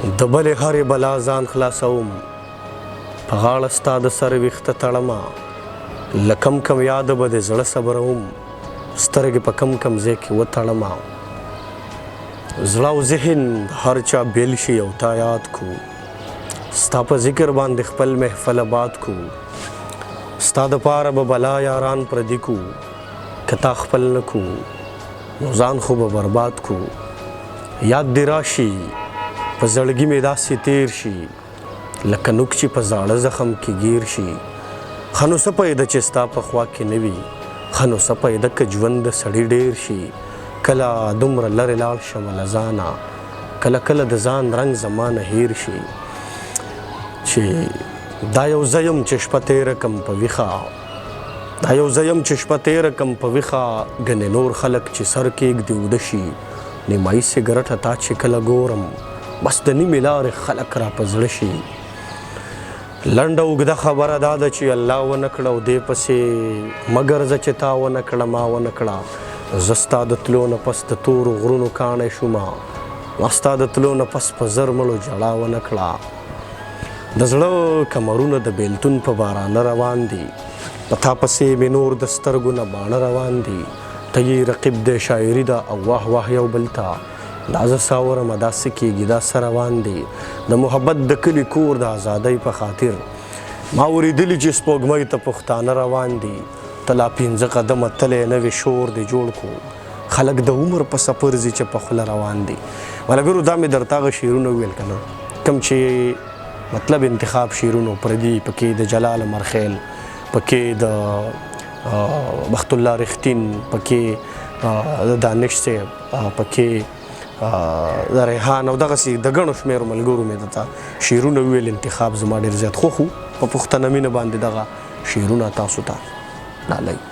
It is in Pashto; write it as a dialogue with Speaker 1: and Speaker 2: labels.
Speaker 1: د بلې هرې بلا ځان خلاصوم په غاړه ستا د سر ویښته تړمه له کم کم یاده به د زړه صبروم سترګې په کم کم ځای کې وتړمه زړه او ذهن هر چا بیل شي او تا یاد کو ستا په ذکر باندې خپل محفل آباد کو ستا دپاره به بلا یاران پردي کو که تا خپل نه کو نو ځان خو به برباد کو یاد دې راشي په زړګي مې داسې تیر شي لکه نوک چې په زاړه زخم کې ګیر شي ښه نو څه پیدا چې ستا په خوا کې نه وي ښه نو څه پیدا که ژوند د سړي ډیر شي کله دومره لرې لاړ شمه له ځانه کله کله د ځان رنګ زما نه هیر شي چې دا یو زه یم چې شپه تېره کړم په ویښه دا یو زه یم چې شپه تېره کړم په ویښه ګنې نور خلک چې سر کېږدي اوده شي نیمایي سګرټه تا چې کله ګورم بس د نیمې لارې خلک را په زړه شي لنډه اوږده خبره دا ده چې الله ونه کړه او دې پسې مه ګرځه چې تا ونه کړه ما ونه کړه زه ستا د تلو نه پس د تورو غرونو کاڼی شومه ما ستا د تلو نه پس په زر مړو ژړا ونه کړه د زړه کمرونه د بیلتون په بارانه روان دي په تا پسې مې نور د سترګو نه باڼه روان دي ته یې رقیب د شاعري ده او واه واه یو بل ته دا زه ساورمه دا څه کېږي دا څه روان دي د محبت د کلي کور د ازادۍ په خاطر ما اورېدلي چې سپوږمۍ ته پښتانه روان دي ته لا پنځه قدمه تلی نوې شور دې جوړ کو خلک د عمر په سفر ځي چې په خوله روان دي ملګرو دا مې درته هغه شعرونه وویل که نه کوم چې مطلب انتخاب شعرونو پردي پکې د جلال مرخیل پکې د بخت الله رښتین پکې د دانش صاحب پکې د ریحان او دغسې د ګڼو شمېرو ملګرو مې درته شعرونه وویل انتخاب زما ډېر زیات خوښ و په پښتنه مینه باندې دغه شعرونه تاسو ته ډالۍ